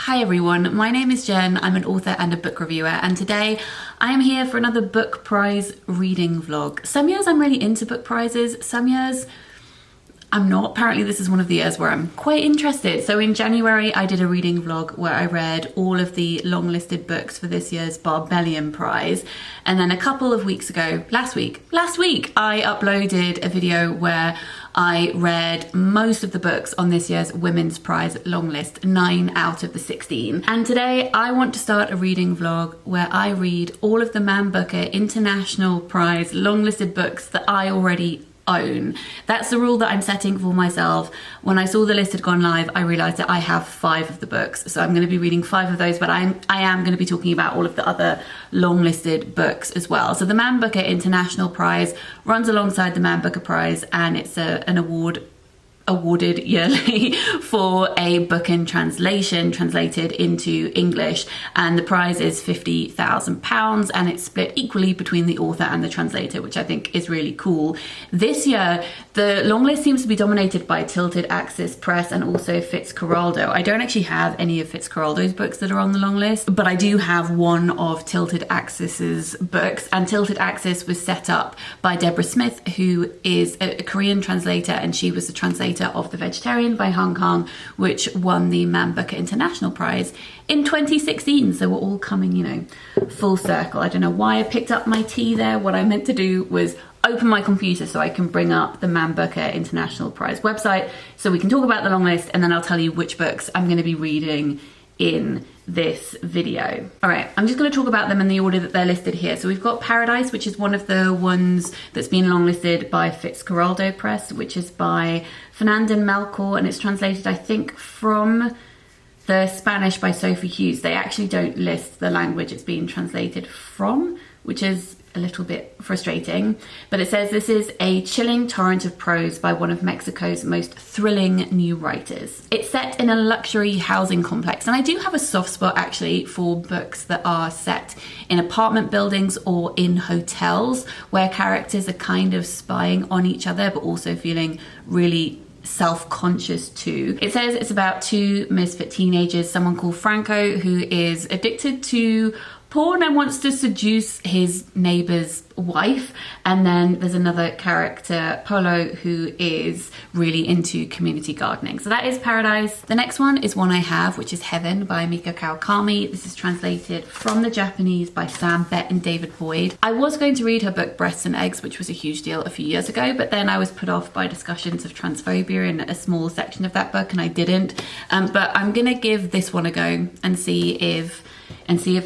Hi everyone, my name is Jen, I'm an author and a book reviewer, and today I am here for another book prize reading vlog. Some years I'm really into book prizes, some years I'm not. Apparently this is one of the years where I'm quite interested. So in January I did a reading vlog where I read all of the long-listed books for this year's Barbellion Prize, and then a couple of weeks ago, last week, I uploaded a video where I read most of the books on this year's Women's Prize long list, 9 out of the 16. And today I want to start a reading vlog where I read all of the Man Booker International Prize long listed books that I already own. That's the rule that I'm setting for myself. When I saw the list had gone live, I realized that I have 5 of the books, so I'm going to be reading 5 of those, but I am going to be talking about all of the other long listed books as well. So the Man Booker International Prize runs alongside the Man Booker Prize, and it's an awarded yearly for a book in translation translated into English, and the prize is £50,000 and it's split equally between the author and the translator, which I think is really cool. This year the long list seems to be dominated by Tilted Axis Press and also Fitzcarraldo. I don't actually have any of Fitzcarraldo's books that are on the long list, but I do have one of Tilted Axis's books, and Tilted Axis was set up by Deborah Smith, who is a Korean translator, and she was the translator of The Vegetarian by Hong Kong, which won the Man Booker International Prize in 2016. So we're all coming, you know, full circle. I don't know why I picked up my tea there. What I meant to do was open my computer so I can bring up the Man Booker International Prize website so we can talk about the long list, and then I'll tell you which books I'm going to be reading in this video. All right, I'm just going to talk about them in the order that they're listed here. So we've got Paradais, which is one of the ones that's been longlisted by Fitzcarraldo Press, which is by Fernanda Melchor, and it's translated, I think, from the Spanish by Sophie Hughes. They actually don't list the language it's being translated from, which is a little bit frustrating, but it says this is a chilling torrent of prose by one of Mexico's most thrilling new writers. It's set in a luxury housing complex, and I do have a soft spot actually for books that are set in apartment buildings or in hotels where characters are kind of spying on each other but also feeling really self-conscious too. It says it's about 2 misfit teenagers, someone called Franco who is addicted to porn and wants to seduce his neighbor's wife, and then there's another character, Polo, who is really into community gardening. So that is Paradise. The next one is one I have, which is Heaven by Mieko Kawakami. This is translated from the Japanese by Sam Bett and David Boyd. I was going to read her book Breasts and Eggs, which was a huge deal a few years ago, but then I was put off by discussions of transphobia in a small section of that book and I didn't. But I'm gonna give this one a go and see if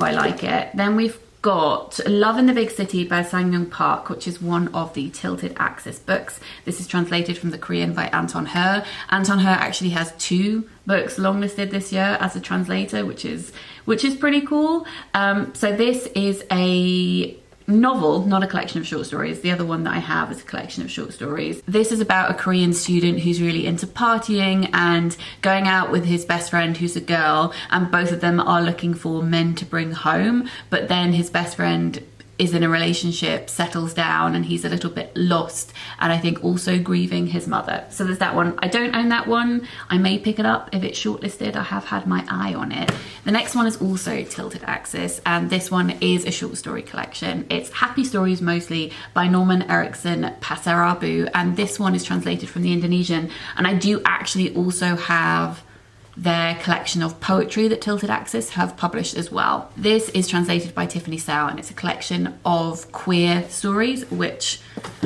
I like it. Then we've got Love in the Big City by Sang-Young Park, which is one of the Tilted Axis books. This is translated from the Korean by Anton Hur. Anton Hur actually has 2 books longlisted this year as a translator, which is pretty cool. So this is a novel, not a collection of short stories. The other one that I have is a collection of short stories. This is about a Korean student who's really into partying and going out with his best friend who's a girl, and both of them are looking for men to bring home, but then his best friend is in a relationship, settles down, and he's a little bit lost, and I think also grieving his mother. So there's that one. I don't own that one. I may pick it up if it's shortlisted. I have had my eye on it. The next one is also Tilted Axis, and this one is a short story collection. It's Happy Stories Mostly by Norman Erickson Pasarabu, and this one is translated from the Indonesian, and I do actually also have their collection of poetry that Tilted Axis have published as well. This is translated by Tiffany Sao, and it's a collection of queer stories, which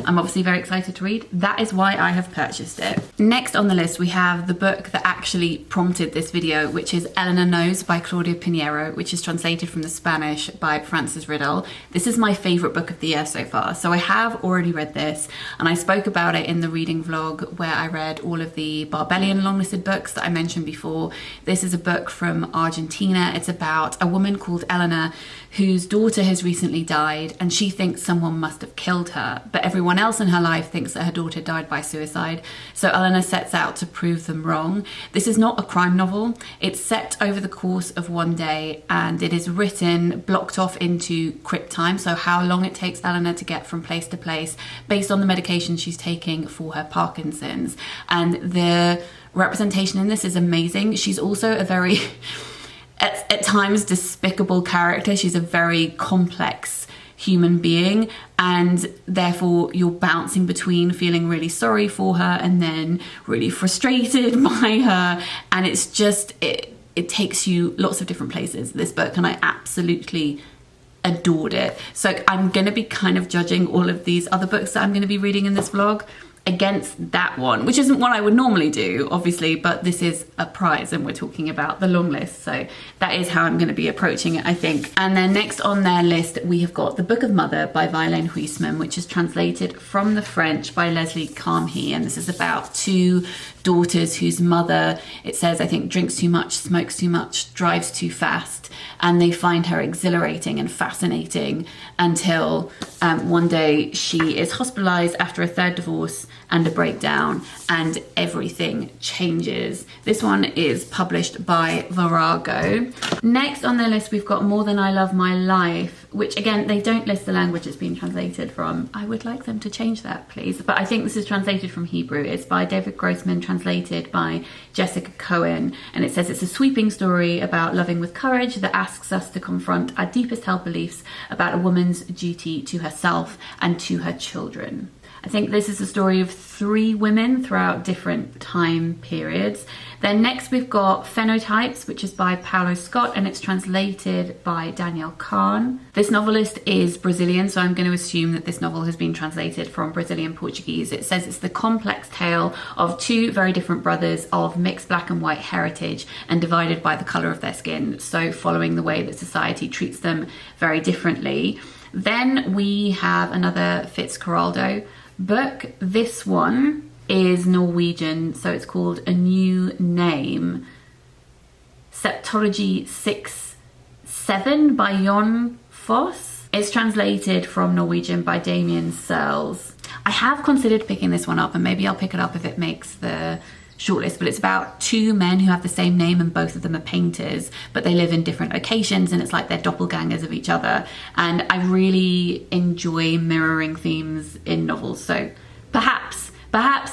I'm obviously very excited to read. That is why I have purchased it. Next on the list, we have the book that actually prompted this video, which is Eleanor Knows by Claudia Pinheiro, which is translated from the Spanish by Frances Riddle. This is my favorite book of the year so far. So I have already read this, and I spoke about it in the reading vlog where I read all of the Barbellion longlisted books that I mentioned before. This is a book from Argentina. It's about a woman called Eleanor whose daughter has recently died, and she thinks someone must have killed her, but everyone else in her life thinks that her daughter died by suicide. So Eleanor sets out to prove them wrong. This is not a crime novel. It's set over the course of one day, and it is written blocked off into crypt time, so how long it takes Eleanor to get from place to place based on the medication she's taking for her Parkinson's. And the representation in this is amazing. She's also a very at times despicable character. She's a very complex human being, and therefore you're bouncing between feeling really sorry for her and then really frustrated by her, and it's just it takes you lots of different places, this book, and I absolutely adored it. So I'm going to be kind of judging all of these other books that I'm going to be reading in this vlog against that one, which isn't what I would normally do, obviously, but this is a prize and we're talking about the long list, so that is how I'm going to be approaching it, I think. And then next on their list we have got The Book of Mother by Violaine Huisman, which is translated from the French by Leslie Camhi, and this is about two daughters whose mother, it says, I think, drinks too much, smokes too much, drives too fast, and they find her exhilarating and fascinating until one day she is hospitalized after a third divorce and a breakdown, and everything changes. This one is published by Virago. Next on their list we've got More Than I Love My Life, which again, they don't list the language it's been translated from. I would like them to change that, please, but I think this is translated from Hebrew. It's by David Grossman, translated by Jessica Cohen, and it says it's a sweeping story about loving with courage that asks us to confront our deepest held beliefs about a woman's duty to herself and to her children. I think this is a story of three women throughout different time periods. Then next we've got Phenotypes, which is by Paulo Scott, and it's translated by Danielle Kahn. This novelist is Brazilian, so I'm going to assume that this novel has been translated from Brazilian Portuguese. It says it's the complex tale of two very different brothers of mixed black and white heritage and divided by the colour of their skin, so following the way that society treats them very differently. Then we have another Fitzcarraldo book. This one is Norwegian, so it's called A New Name. Septology VI-VII by Jon Fosse. It's translated from Norwegian by Damion Searls. I have considered picking this one up, and maybe I'll pick it up if it makes the shortlist, but it's about two men who have the same name and both of them are painters, but they live in different locations, and it's like they're doppelgangers of each other, and I really enjoy mirroring themes in novels, so perhaps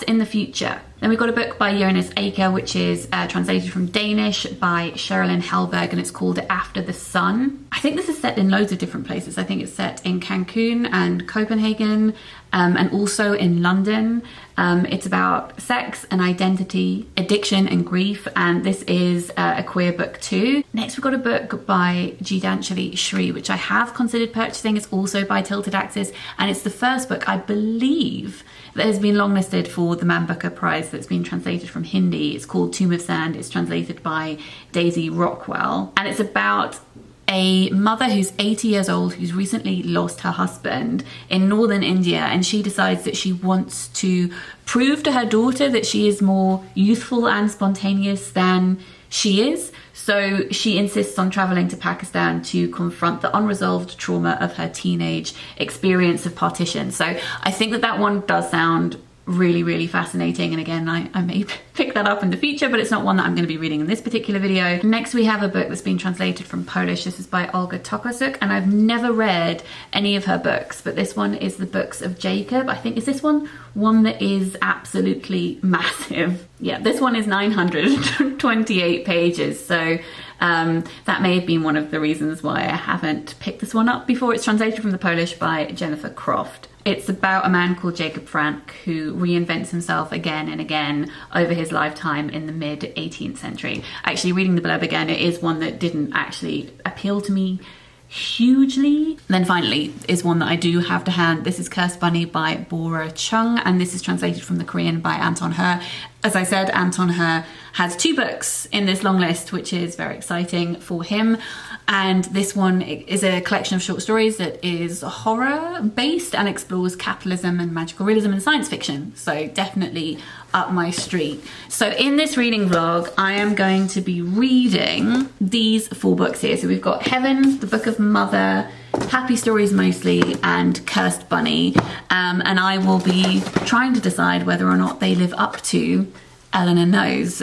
in the future. Then we've got a book by Jonas Eika, which is translated from Danish by Sherilyn Hellberg, and it's called After the Sun. I think this is set in loads of different places. I think it's set in Cancun and Copenhagen, and also in London. It's about sex and identity, addiction and grief, and this is a queer book too. Next we've got a book by Gitanjali Shree, which I have considered purchasing. It's also by Tilted Axis, and it's the first book, I believe, that has been longlisted for the Man Booker Prize that's been translated from Hindi. It's called Tomb of Sand. It's translated by Daisy Rockwell, and it's about a mother who's 80 years old who's recently lost her husband in northern India, and she decides that she wants to prove to her daughter that she is more youthful and spontaneous than she is. So she insists on traveling to Pakistan to confront the unresolved trauma of her teenage experience of partition. So I think that one does sound really, really fascinating, and again, I may pick that up in the future, but it's not one that I'm going to be reading in this particular video. Next we have a book that's been translated from Polish. This is by Olga Tokarczuk, and I've never read any of her books, but this one is The Books of Jacob. I think, is this one that is absolutely massive? Yeah, this one is 928 pages, so that may have been one of the reasons why I haven't picked this one up before. It's translated from the Polish by Jennifer Croft. It's about a man called Jacob Frank who reinvents himself again and again over his lifetime in the mid 18th century. Actually, reading the blurb again, it is one that didn't actually appeal to me hugely. Then finally is one that I do have to hand. This is Cursed Bunny by Bora Chung, and this is translated from the Korean by Anton Hur. As I said, Anton Hur has two books in this long list, which is very exciting for him. And this one is a collection of short stories that is horror based and explores capitalism and magical realism and science fiction. So definitely up my street. So in this reading vlog, I am going to be reading these four books here. So we've got Heaven, The Book of Mother, Happy Stories Mostly, and Cursed Bunny. And I will be trying to decide whether or not they live up to Eleanor Knows.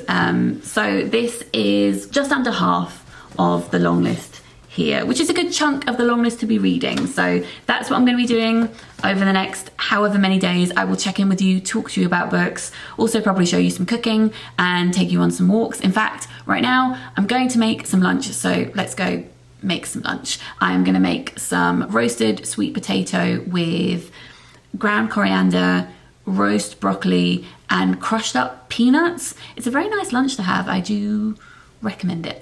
So this is just under half of the long list here, which is a good chunk of the long list to be reading. So that's what I'm going to be doing over the next however many days. I will check in with you, talk to you about books, also probably show you some cooking and take you on some walks. In fact, right now I'm going to make some lunch, so let's go make some lunch. I'm going to make some roasted sweet potato with ground coriander, roast broccoli and crushed up peanuts. It's a very nice lunch to have. I do recommend it.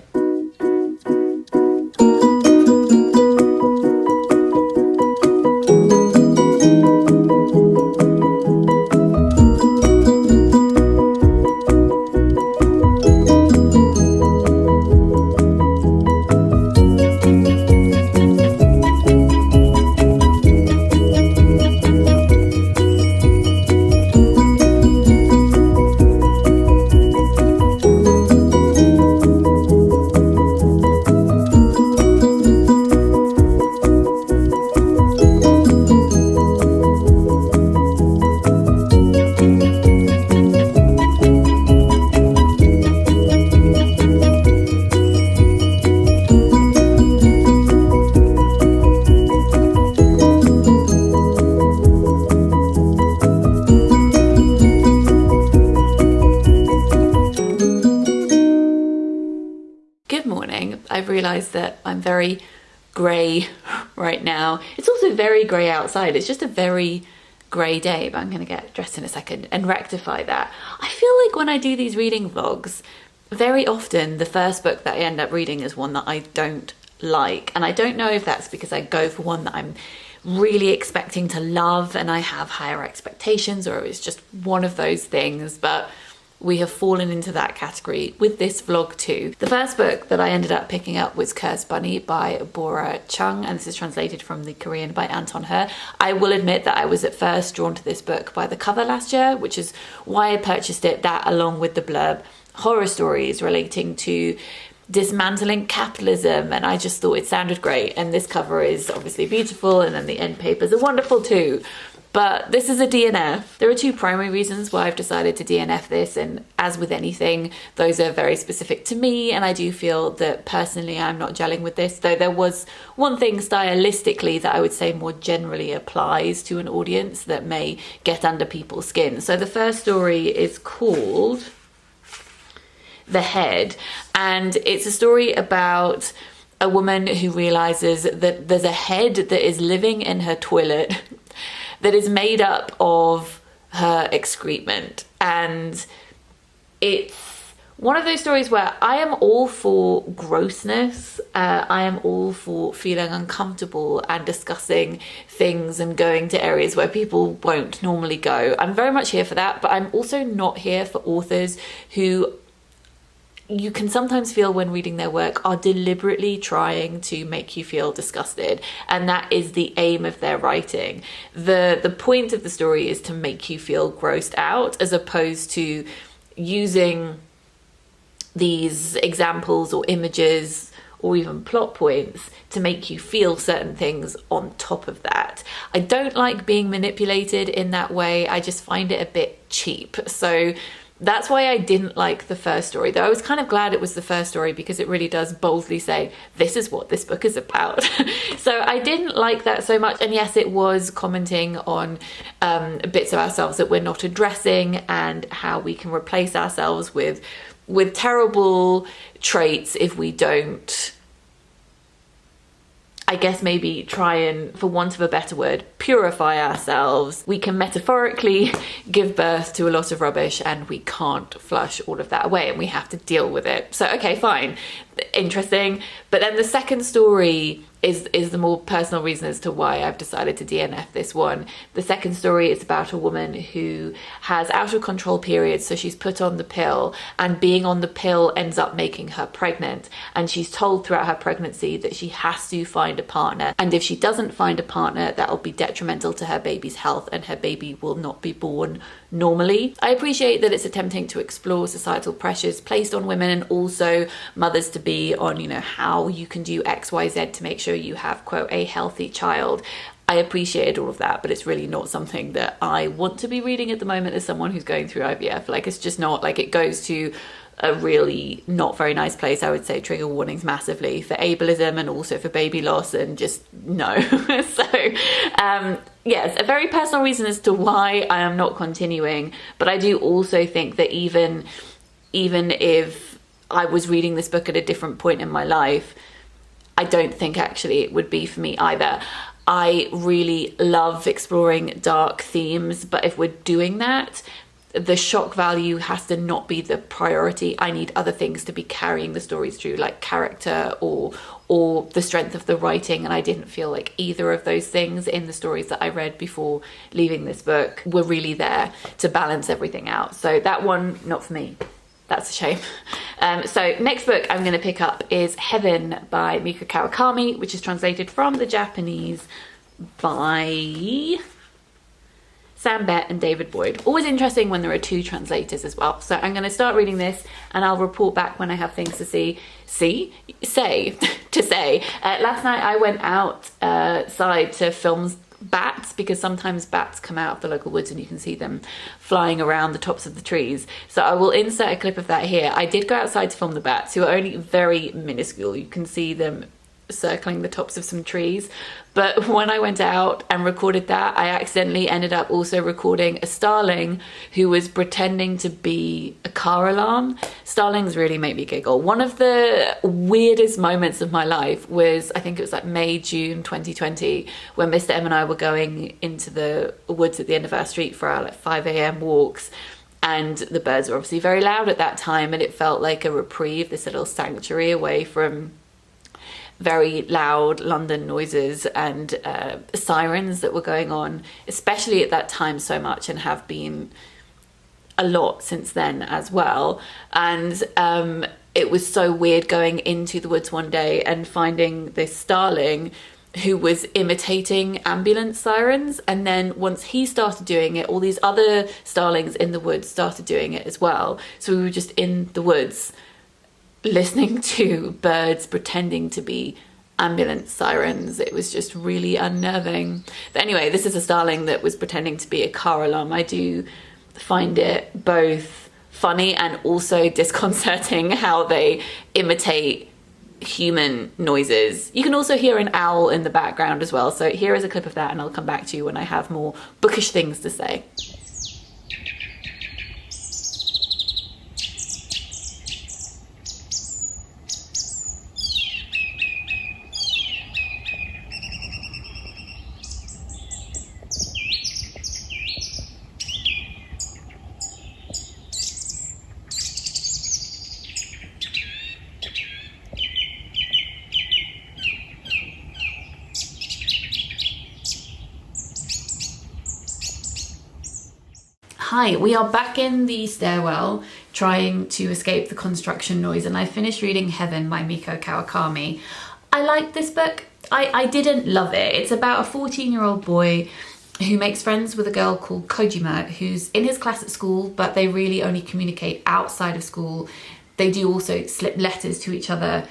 I've realised that I'm very grey right now. It's also very grey outside. It's just a very grey day, but I'm going to get dressed in a second and rectify that. I feel like when I do these reading vlogs, very often the first book that I end up reading is one that I don't like. And I don't know if that's because I go for one that I'm really expecting to love and I have higher expectations, or it's just one of those things, but we have fallen into that category with this vlog too. The first book that I ended up picking up was Cursed Bunny by Bora Chung, and this is translated from the Korean by Anton Hur. I will admit that I was at first drawn to this book by the cover last year, which is why I purchased it, that along with the blurb, horror stories relating to dismantling capitalism, and I just thought it sounded great. And this cover is obviously beautiful, and then the end papers are wonderful too. But this is a DNF. There are two primary reasons why I've decided to DNF this, and as with anything, those are very specific to me, and I do feel that personally I'm not gelling with this, though there was one thing stylistically that I would say more generally applies to an audience that may get under people's skin. So the first story is called The Head, and it's a story about a woman who realizes that there's a head that is living in her toilet that is made up of her excrement. And it's one of those stories where I am all for grossness. I am all for feeling uncomfortable and discussing things and going to areas where people won't normally go. I'm very much here for that, but I'm also not here for authors who you can sometimes feel when reading their work are deliberately trying to make you feel disgusted, and that is the aim of their writing. The point of the story is to make you feel grossed out, as opposed to using these examples or images or even plot points to make you feel certain things on top of that. I don't like being manipulated in that way. I just find it a bit cheap. So that's why I didn't like the first story, though I was kind of glad it was the first story, because it really does boldly say, this is what this book is about. So I didn't like that so much. And yes, it was commenting on bits of ourselves that we're not addressing, and how we can replace ourselves with terrible traits if we don't, I guess maybe try and, for want of a better word, purify ourselves. We can metaphorically give birth to a lot of rubbish, and we can't flush all of that away, and we have to deal with it. So, okay, fine, interesting. But then the second story is the more personal reason as to why I've decided to DNF this one. The second story is about a woman who has out of control periods, so she's put on the pill, and being on the pill ends up making her pregnant, and she's told throughout her pregnancy that she has to find a partner, and if she doesn't find a partner, that'll be detrimental to her baby's health, and her baby will not be born normally. I appreciate that it's attempting to explore societal pressures placed on women, and also mothers to be, on, you know, how you can do XYZ to make sure you have, quote, a healthy child. I appreciated all of that, but it's really not something that I want to be reading at the moment as someone who's going through IVF. Like, it's just not, like, it goes to a really not very nice place. I would say trigger warnings massively for ableism and also for baby loss, and just no. So yes, a very personal reason as to why I am not continuing. But I do also think that even if I was reading this book at a different point in my life, I don't think actually it would be for me either. I really love exploring dark themes, but if we're doing that, the shock value has to not be the priority. I need other things to be carrying the stories through, like character or the strength of the writing, and I didn't feel like either of those things in the stories that I read before leaving this book were really there to balance everything out. So that one, not for me. That's a shame. So next book I'm going to pick up is Heaven by Mieko Kawakami, which is translated from the Japanese by Sam Bett and David Boyd. Always interesting when there are two translators as well. So I'm going to start reading this and I'll report back when I have things to say. Last night I went outside to film bats, because sometimes bats come out of the local woods and you can see them flying around the tops of the trees. So I will insert a clip of that here. I did go outside to film the bats, who are only very minuscule. You can see them circling the tops of some trees. But when I went out and recorded that, I accidentally ended up also recording a starling who was pretending to be a car alarm. Starlings really make me giggle. One of the weirdest moments of my life was, I think it was like May, June 2020, when Mr. M and I were going into the woods at the end of our street for our like 5 a.m. walks. And the birds were obviously very loud at that time, and it felt like a reprieve, this little sanctuary away from very loud London noises and sirens that were going on, especially at that time so much, and have been a lot since then as well. And it was so weird going into the woods one day and finding this starling who was imitating ambulance sirens, and then once he started doing it, all these other starlings in the woods started doing it as well. So we were just in the woods listening to birds pretending to be ambulance sirens. It was just really unnerving. But anyway, this is a starling that was pretending to be a car alarm. I do find it both funny and also disconcerting how they imitate human noises. You can also hear an owl in the background as well. So here is a clip of that, and I'll come back to you when I have more bookish things to say. Hi, we are back in the stairwell trying to escape the construction noise, and I finished reading Heaven by Mieko Kawakami. I liked this book. I didn't love it. It's about a 14-year-old boy who makes friends with a girl called Kojima, who's in his class at school, but they really only communicate outside of school. They do also slip letters to each other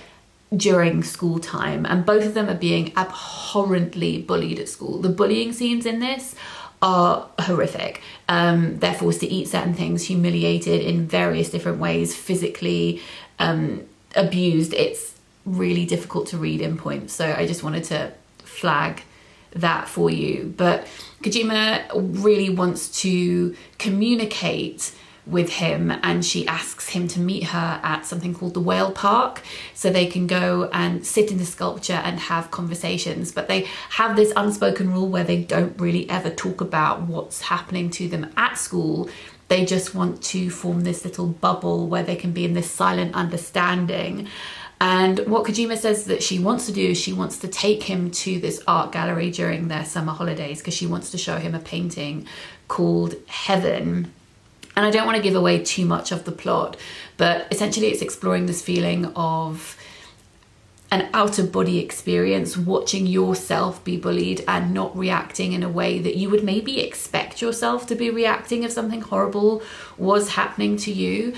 during school time, and both of them are being abhorrently bullied at school. The bullying scenes in this are horrific. They're forced to eat certain things, humiliated in various different ways, physically abused. It's really difficult to read in points, so I just wanted to flag that for you. But Kojima really wants to communicate with him, and she asks him to meet her at something called the Whale Park so they can go and sit in the sculpture and have conversations. But they have this unspoken rule where they don't really ever talk about what's happening to them at school. They just want to form this little bubble where they can be in this silent understanding. And what Kojima says that she wants to do is she wants to take him to this art gallery during their summer holidays because she wants to show him a painting called Heaven. And I don't want to give away too much of the plot, but essentially it's exploring this feeling of an out-of-body experience, watching yourself be bullied and not reacting in a way that you would maybe expect yourself to be reacting if something horrible was happening to you.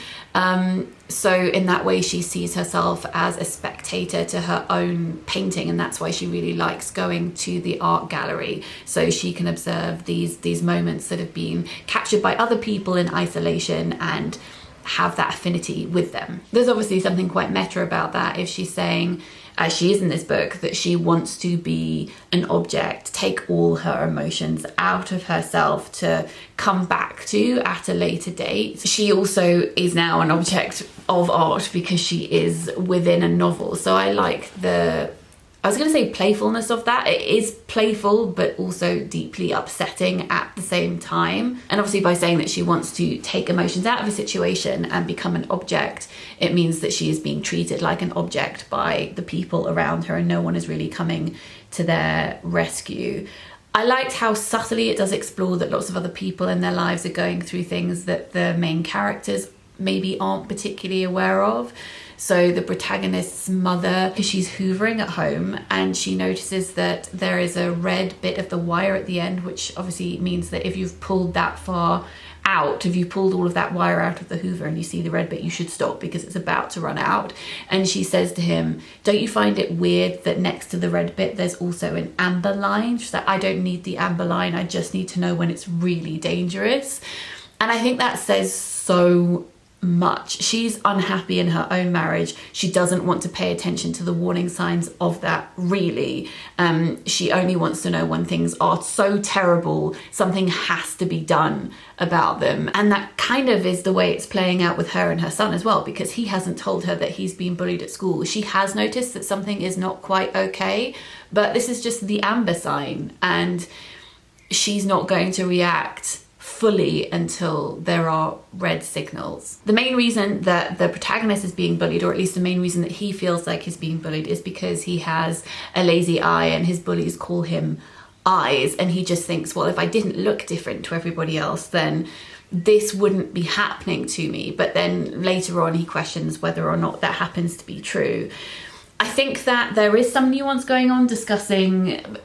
So in that way, she sees herself as a spectator to her own painting, and that's why she really likes going to the art gallery, so she can observe these moments that have been captured by other people in isolation and have that affinity with them. There's obviously something quite meta about that if she's saying, as she is in this book, that she wants to be an object, take all her emotions out of herself to come back to at a later date. She also is now an object of art because she is within a novel. So I like I was going to say playfulness of that. It is playful, but also deeply upsetting at the same time. And obviously by saying that she wants to take emotions out of a situation and become an object, it means that she is being treated like an object by the people around her and no one is really coming to their rescue. I liked how subtly it does explore that lots of other people in their lives are going through things that the main characters maybe aren't particularly aware of. So the protagonist's mother, because she's hoovering at home and she notices that there is a red bit of the wire at the end, which obviously means that if you've pulled that far out, if you pulled all of that wire out of the hoover and you see the red bit, you should stop because it's about to run out. And she says to him, don't you find it weird that next to the red bit there's also an amber line? She's like, I don't need the amber line, I just need to know when it's really dangerous. And I think that says so much. She's unhappy in her own marriage. She doesn't want to pay attention to the warning signs of that, really. She only wants to know when things are so terrible, something has to be done about them. And that kind of is the way it's playing out with her and her son as well, because he hasn't told her that he's been bullied at school. She has noticed that something is not quite okay, but this is just the amber sign, and she's not going to react fully until there are red signals. The main reason that the protagonist is being bullied, or at least the main reason that he feels like he's being bullied, is because he has a lazy eye and his bullies call him Eyes, and he just thinks, well, if I didn't look different to everybody else, then this wouldn't be happening to me. But then later on he questions whether or not that happens to be true. I think that there is some nuance going on discussing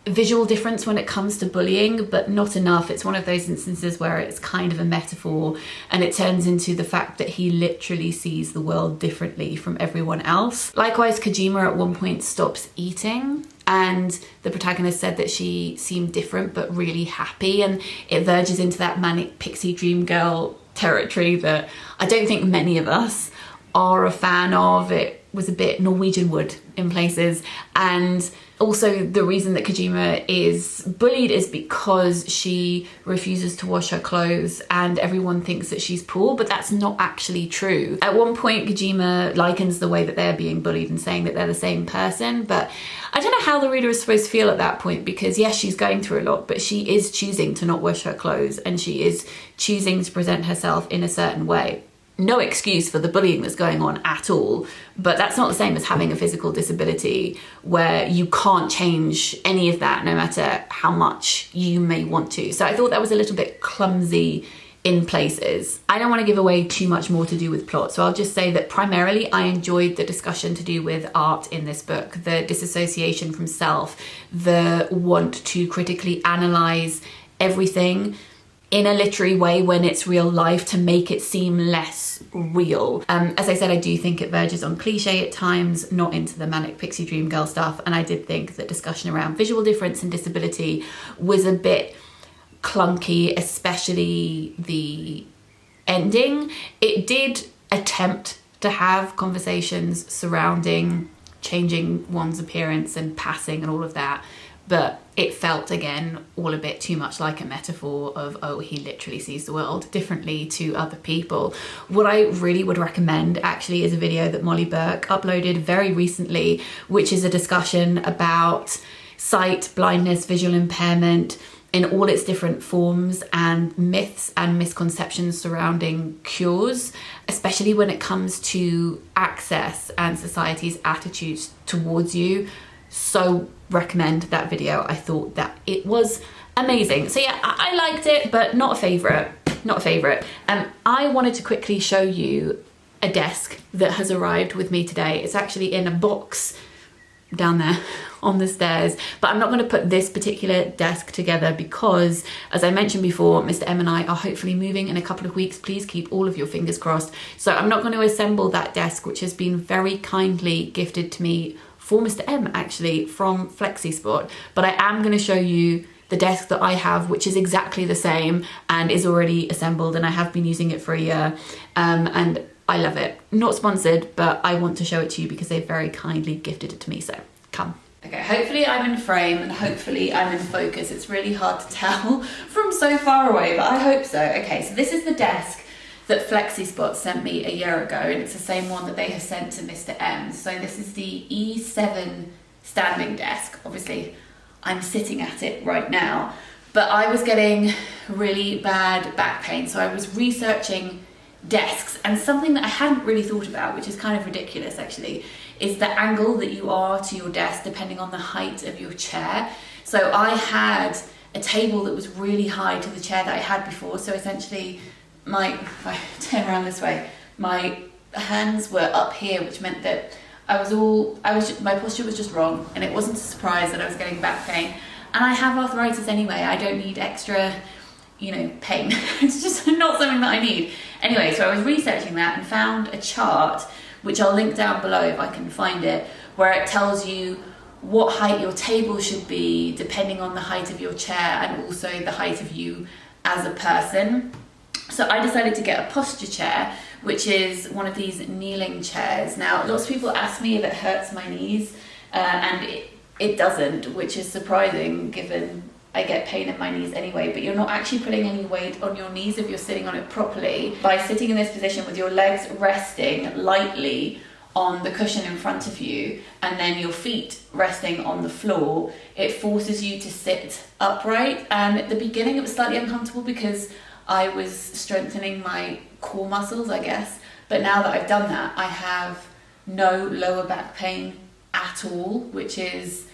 visual difference when it comes to bullying, but not enough. It's one of those instances where it's kind of a metaphor and it turns into the fact that he literally sees the world differently from everyone else. Likewise, Kojima at one point stops eating and the protagonist said that she seemed different but really happy, and it verges into that manic pixie dream girl territory that I don't think many of us are a fan of. It was a bit Norwegian wood in places, and also the reason that Kojima is bullied is because she refuses to wash her clothes and everyone thinks that she's poor, but that's not actually true. At one point Kojima likens the way that they're being bullied and saying that they're the same person, but I don't know how the reader is supposed to feel at that point, because yes, she's going through a lot, but she is choosing to not wash her clothes and she is choosing to present herself in a certain way. No excuse for the bullying that's going on at all, but that's not the same as having a physical disability where you can't change any of that no matter how much you may want to. So I thought that was a little bit clumsy in places. I don't want to give away too much more to do with plot, so I'll just say that primarily I enjoyed the discussion to do with art in this book, the disassociation from self, the want to critically analyze everything in a literary way when it's real life to make it seem less real. As I said, I do think it verges on cliche at times, not into the manic pixie dream girl stuff, and I did think that discussion around visual difference and disability was a bit clunky, especially the ending. It did attempt to have conversations surrounding changing one's appearance and passing and all of that, but it felt again all a bit too much like a metaphor of, oh, he literally sees the world differently to other people. What I really would recommend actually is a video that Molly Burke uploaded very recently, which is a discussion about sight, blindness, visual impairment in all its different forms, and myths and misconceptions surrounding cures, especially when it comes to access and society's attitudes towards you. So recommend that video. I thought that it was amazing. So yeah, I liked it, but not a favorite. I wanted to quickly show you a desk that has arrived with me today. It's actually in a box down there on the stairs, but I'm not going to put this particular desk together because, as I mentioned before, Mr. M and I are hopefully moving in a couple of weeks. Please keep all of your fingers crossed. So I'm not going to assemble that desk, which has been very kindly gifted to me for Mr. M actually from FlexiSpot, but I am going to show you the desk that I have, which is exactly the same and is already assembled, and I have been using it for a year, and I love it. Not sponsored, but I want to show it to you because they very kindly gifted it to me, so come. Okay, hopefully I'm in frame and hopefully I'm in focus. It's really hard to tell from so far away, but I hope so. Okay, so this is the desk that FlexiSpot sent me a year ago, and it's the same one that they have sent to Mr. M. So this is the E7 standing desk. Obviously, I'm sitting at it right now, but I was getting really bad back pain, so I was researching desks, and something that I hadn't really thought about, which is kind of ridiculous actually, is the angle that you are to your desk depending on the height of your chair. So I had a table that was really high to the chair that I had before, so essentially if I turn around this way, my hands were up here, which meant that my posture was just wrong, and it wasn't a surprise that I was getting back pain. And I have arthritis anyway, I don't need extra, pain. It's just not something that I need. Anyway, so I was researching that and found a chart, which I'll link down below if I can find it, where it tells you what height your table should be depending on the height of your chair and also the height of you as a person. So I decided to get a posture chair, which is one of these kneeling chairs. Now, lots of people ask me if it hurts my knees, and it doesn't, which is surprising given I get pain in my knees anyway, but you're not actually putting any weight on your knees if you're sitting on it properly. By sitting in this position with your legs resting lightly on the cushion in front of you and then your feet resting on the floor, it forces you to sit upright. And at the beginning it was slightly uncomfortable because I was strengthening my core muscles, I guess. But now that I've done that, I have no lower back pain at all, which is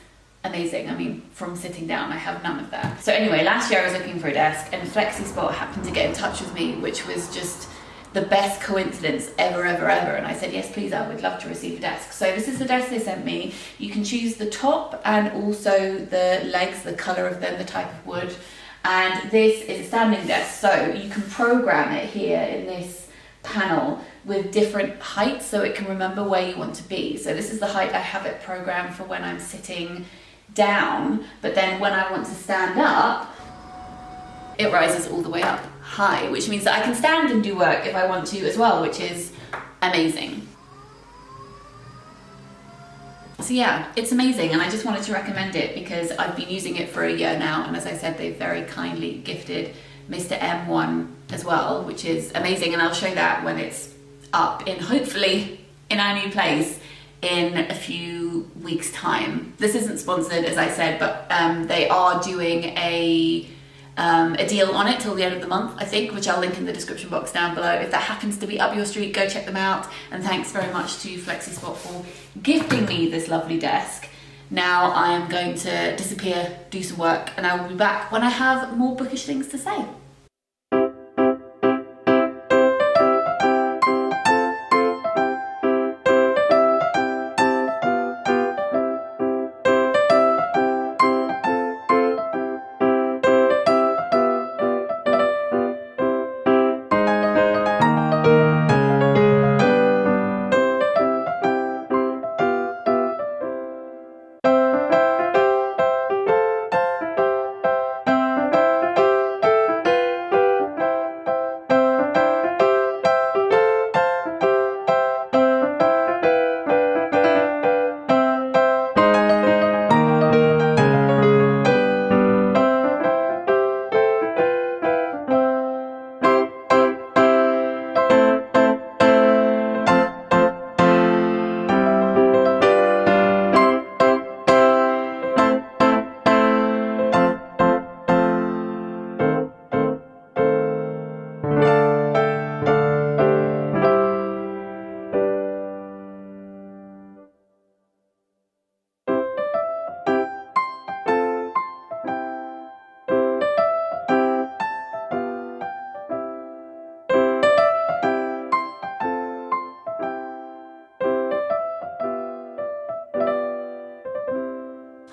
amazing. I mean, from sitting down, I have none of that. So anyway, last year I was looking for a desk and FlexiSpot happened to get in touch with me, which was just the best coincidence ever. And I said, yes, please, I would love to receive a desk. So this is the desk they sent me. You can choose the top and also the legs, the color of them, the type of wood. And this is a standing desk. So you can program it here in this panel with different heights so it can remember where you want to be. So this is the height I have it programmed for when I'm sitting down, but then when I want to stand up, it rises all the way up high, which means that I can stand and do work if I want to as well, which is amazing. So yeah, it's amazing, and I just wanted to recommend it because I've been using it for a year now, and as I said, they've very kindly gifted Mr. M one as well, which is amazing, and I'll show that when it's up hopefully in our new place in a few weeks' time. This isn't sponsored, as I said, but they are doing a deal on it till the end of the month, I think, which I'll link in the description box down below. If that happens to be up your street, go check them out. And thanks very much to FlexiSpot for gifting me this lovely desk. Now I am going to disappear, do some work, and I will be back when I have more bookish things to say.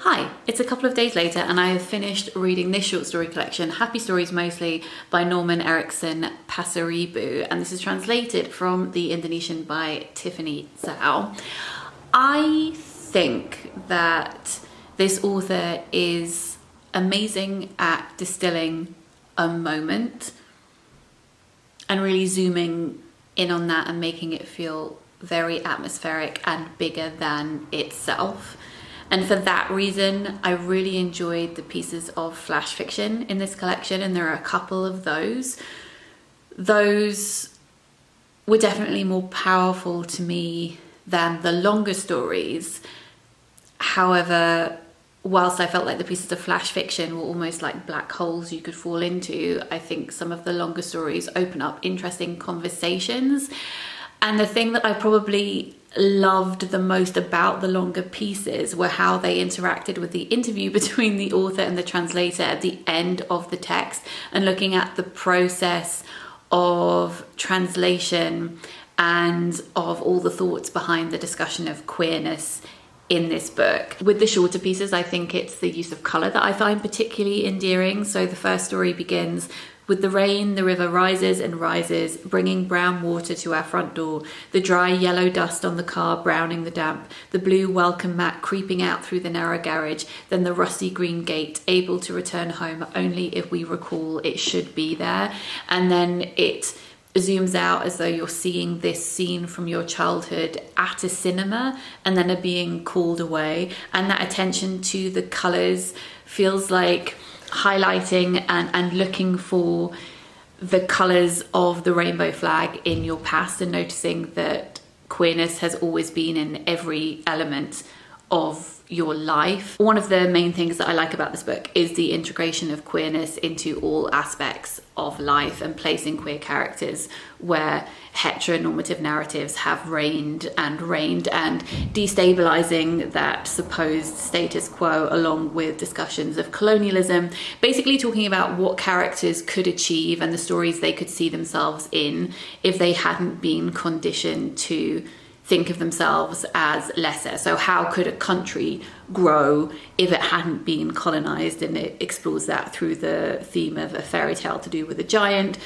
Hi, it's a couple of days later and I have finished reading this short story collection, Happy Stories Mostly, by Norman Erickson Pasaribu, and this is translated from the Indonesian by Tiffany Zhao. I think that this author is amazing at distilling a moment and really zooming in on that and making it feel very atmospheric and bigger than itself. And for that reason, I really enjoyed the pieces of flash fiction in this collection, and there are a couple of those. Those were definitely more powerful to me than the longer stories. However, whilst I felt like the pieces of flash fiction were almost like black holes you could fall into, I think some of the longer stories open up interesting conversations. And the thing that I probably loved the most about the longer pieces were how they interacted with the interview between the author and the translator at the end of the text, and looking at the process of translation and of all the thoughts behind the discussion of queerness in this book. With the shorter pieces, I think it's the use of colour that I find particularly endearing. So the first story begins with the rain, the river rises and rises, bringing brown water to our front door, the dry yellow dust on the car browning the damp, the blue welcome mat creeping out through the narrow garage, then the rusty green gate, able to return home only if we recall it should be there. And then it zooms out as though you're seeing this scene from your childhood at a cinema and then are being called away. And that attention to the colours feels like highlighting and looking for the colours of the rainbow flag in your past, and noticing that queerness has always been in every element of your life. One of the main things that I like about this book is the integration of queerness into all aspects of life, and placing queer characters where heteronormative narratives have reigned, and destabilizing that supposed status quo, along with discussions of colonialism, basically talking about what characters could achieve and the stories they could see themselves in if they hadn't been conditioned to think of themselves as lesser. So how could a country grow if it hadn't been colonized? And it explores that through the theme of a fairy tale to do with a giant.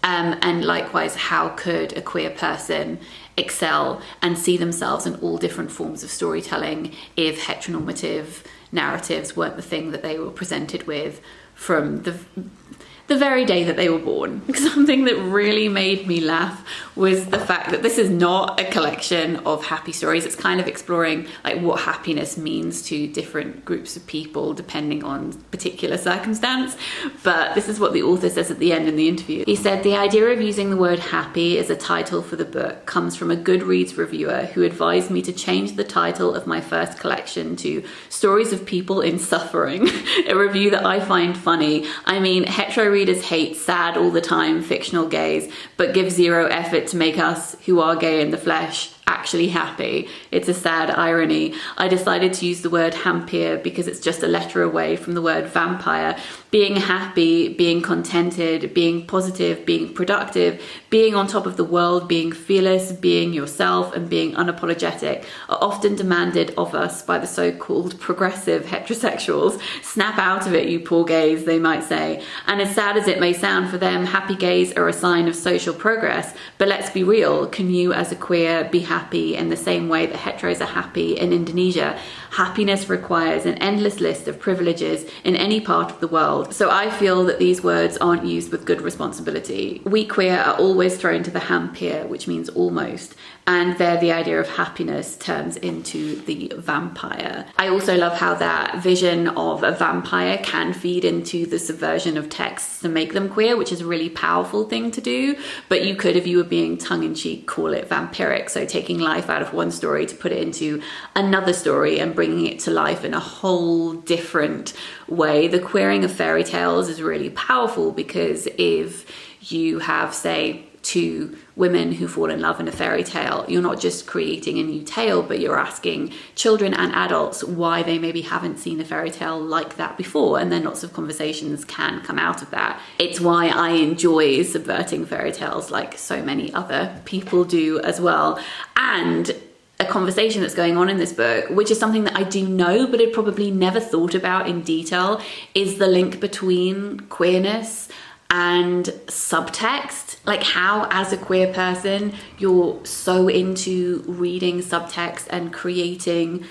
And likewise, how could a queer person excel and see themselves in all different forms of storytelling if heteronormative narratives weren't the thing that they were presented with from the very day that they were born. Something that really made me laugh was the fact that this is not a collection of happy stories. It's kind of exploring like what happiness means to different groups of people depending on particular circumstance. But this is what the author says at the end in the interview. He said, "The idea of using the word happy as a title for the book comes from a Goodreads reviewer who advised me to change the title of my first collection to Stories of People in Suffering," a review that I find funny. I mean, hetero readers hate sad all the time fictional gays, but give zero effort to make us, who are gay in the flesh, actually happy. It's a sad irony. I decided to use the word hampier because it's just a letter away from the word vampire. Being happy, being contented, being positive, being productive, being on top of the world, being fearless, being yourself, and being unapologetic are often demanded of us by the so-called progressive heterosexuals. Snap out of it, you poor gays, they might say. And as sad as it may sound for them, happy gays are a sign of social progress. But let's be real, can you as a queer be happy in the same way that heteros are happy in Indonesia? Happiness requires an endless list of privileges in any part of the world. So I feel that these words aren't used with good responsibility. We queer are always thrown to the hampier, which means almost, and there the idea of happiness turns into the vampire. I also love how that vision of a vampire can feed into the subversion of texts to make them queer, which is a really powerful thing to do. But you could, if you were being tongue-in-cheek, call it vampiric. So taking life out of one story to put it into another story and bringing it to life in a whole different way. The queering of fairy tales is really powerful, because if you have, say, two women who fall in love in a fairy tale, you're not just creating a new tale, but you're asking children and adults why they maybe haven't seen a fairy tale like that before, and then lots of conversations can come out of that. It's why I enjoy subverting fairy tales like so many other people do as well. And a conversation that's going on in this book, which is something that I do know but had probably never thought about in detail, is the link between queerness and subtext. Like how, as a queer person, you're so into reading subtext and creating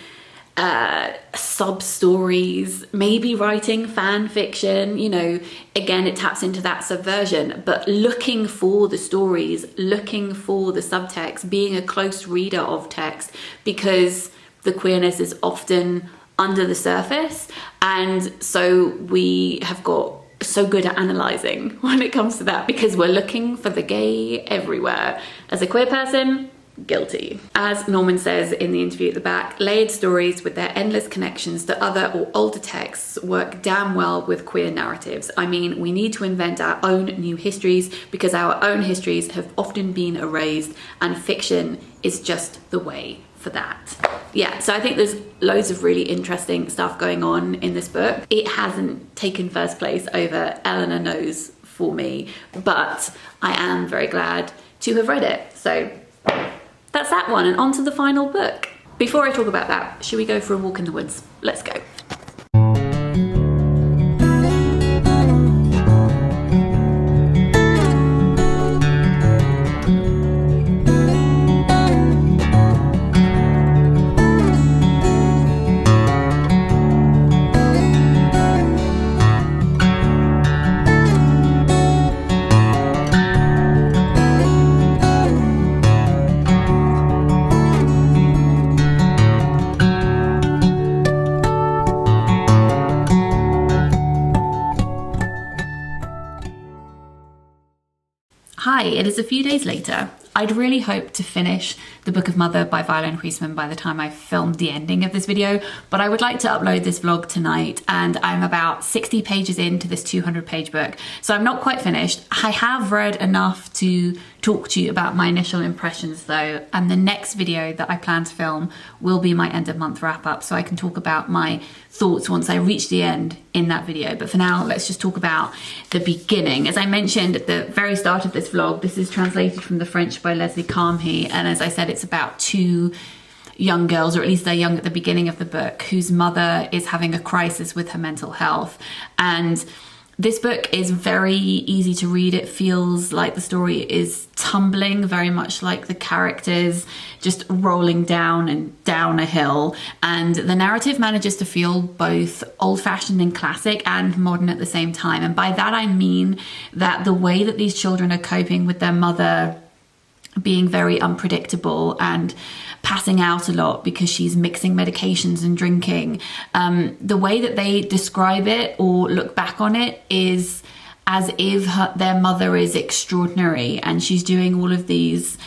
sub-stories, maybe writing fan fiction, you know, again, it taps into that subversion, but looking for the stories, looking for the subtext, being a close reader of text, because the queerness is often under the surface. And so we have got so good at analysing when it comes to that, because we're looking for the gay everywhere. As a queer person, guilty. As Norman says in the interview at the back, layered stories with their endless connections to other or older texts work damn well with queer narratives. I mean, we need to invent our own new histories because our own histories have often been erased, and fiction is just the way for that. Yeah, so I think there's loads of really interesting stuff going on in this book. It hasn't taken first place over Eleanor Knows for me, but I am very glad to have read it. So that's that one, and on to the final book. Before I talk about that, should we go for a walk in the woods? Let's go. Hi, it is a few days later. I'd really hoped to finish The Book of Mother by Violaine Huisman by the time I filmed the ending of this video, but I would like to upload this vlog tonight, and I'm about 60 pages into this 200-page book, so I'm not quite finished. I have read enough to talk to you about my initial impressions though, and the next video that I plan to film will be my end of month wrap up, so I can talk about my thoughts once I reach the end in that video. But for now, let's just talk about the beginning. As I mentioned at the very start of this vlog, this is translated from the French by Leslie Camhi, and as I said, it's about two young girls, or at least they're young at the beginning of the book, whose mother is having a crisis with her mental health. And this book is very easy to read. It feels like the story is tumbling, very much like the characters just rolling down and down a hill. And the narrative manages to feel both old-fashioned and classic and modern at the same time. And by that I mean that the way that these children are coping with their mother being very unpredictable and passing out a lot because she's mixing medications and drinking. The way that they describe it or look back on it is as if their mother is extraordinary and she's doing all of these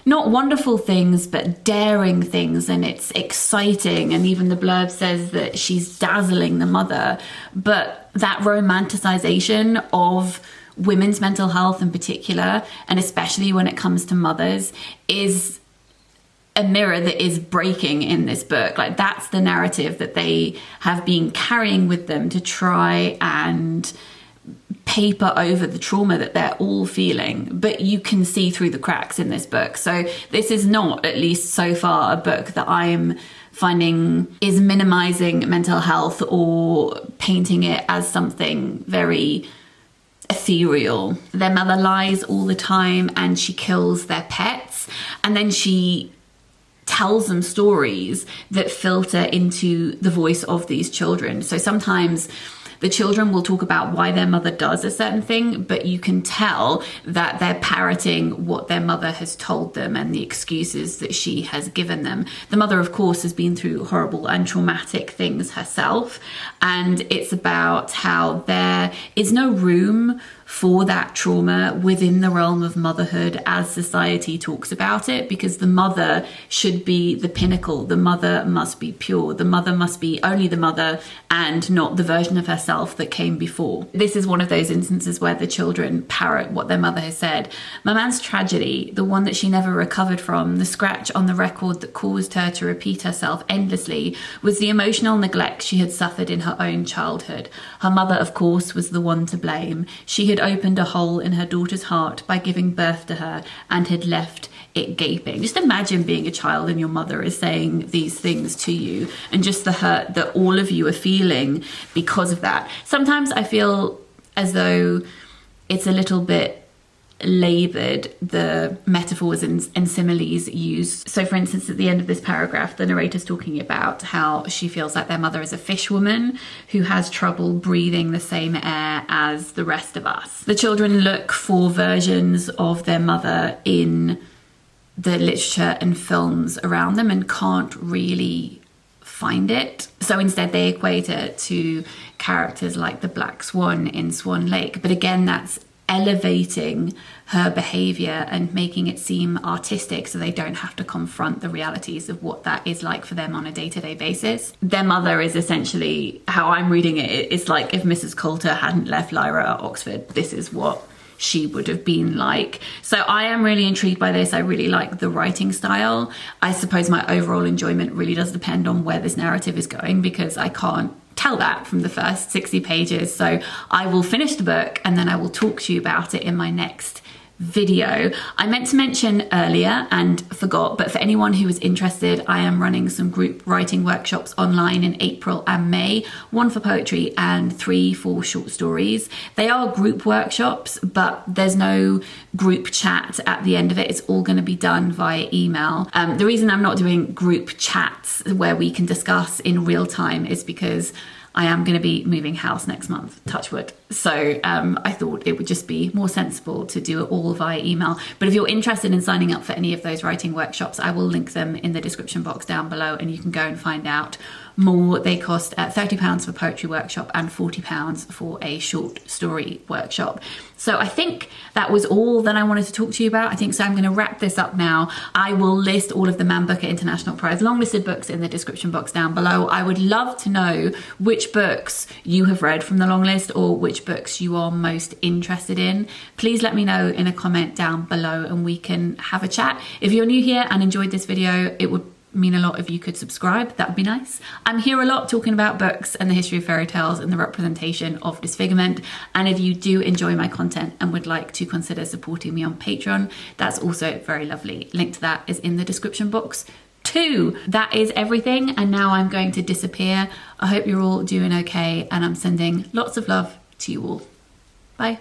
not wonderful things, but daring things, and it's exciting. And even the blurb says that she's dazzling the mother. But that romanticization of women's mental health in particular, and especially when it comes to mothers, is a mirror that is breaking in this book. Like, that's the narrative that they have been carrying with them to try and paper over the trauma that they're all feeling, but you can see through the cracks in this book. So this is not, at least so far, a book that I'm finding is minimizing mental health or painting it as something very ethereal. Their mother lies all the time and she kills their pets, and then she tells them stories that filter into the voice of these children. So sometimes the children will talk about why their mother does a certain thing, but you can tell that they're parroting what their mother has told them and the excuses that she has given them. The mother, of course, has been through horrible and traumatic things herself, and it's about how there is no room for that trauma within the realm of motherhood as society talks about it, because the mother should be the pinnacle. The mother must be pure. The mother must be only the mother and not the version of herself that came before. This is one of those instances where the children parrot what their mother has said. Maman's tragedy, the one that she never recovered from, the scratch on the record that caused her to repeat herself endlessly, was the emotional neglect she had suffered in her own childhood. Her mother, of course, was the one to blame. She had opened a hole in her daughter's heart by giving birth to her and had left it gaping. Just imagine being a child and your mother is saying these things to you, and just the hurt that all of you are feeling because of that. Sometimes I feel as though it's a little bit laboured the metaphors and similes used. So for instance, at the end of this paragraph, the narrator's talking about how she feels like their mother is a fishwoman who has trouble breathing the same air as the rest of us. The children look for versions of their mother in the literature and films around them and can't really find it. So instead they equate it to characters like the Black Swan in Swan Lake. But again, that's elevating her behavior and making it seem artistic so they don't have to confront the realities of what that is like for them on a day-to-day basis. Their mother is essentially, how I'm reading it, it's like if Mrs. Coulter hadn't left Lyra at Oxford, this is what she would have been like. So I am really intrigued by this. I really like the writing style. I suppose my overall enjoyment really does depend on where this narrative is going, because I can't tell that from the first 60 pages. So I will finish the book and then I will talk to you about it in my next video. I meant to mention earlier and forgot, but for anyone who is interested, I am running some group writing workshops online in April and May, 1 for poetry and 3 for short stories. They are group workshops, but there's no group chat at the end of it. It's all going to be done via email. The reason I'm not doing group chats where we can discuss in real time is because I am going to be moving house next month, touch wood. So I thought it would just be more sensible to do it all via email. But if you're interested in signing up for any of those writing workshops, I will link them in the description box down below and you can go and find out more. They cost £30 for poetry workshop and £40 for a short story workshop. So I think that was all that I wanted to talk to you about. I think so. I'm going to wrap this up now. I will list all of the Man Booker International Prize longlisted books in the description box down below. I would love to know which books you have read from the long list or which books you are most interested in. Please let me know in a comment down below and we can have a chat. If you're new here and enjoyed this video, it would mean a lot if you could subscribe. That would be nice. I'm here a lot talking about books and the history of fairy tales and the representation of disfigurement. And if you do enjoy my content and would like to consider supporting me on Patreon, that's also very lovely. Link to that is in the description box too. That is everything. And now I'm going to disappear. I hope you're all doing okay and I'm sending lots of love to you all. Bye.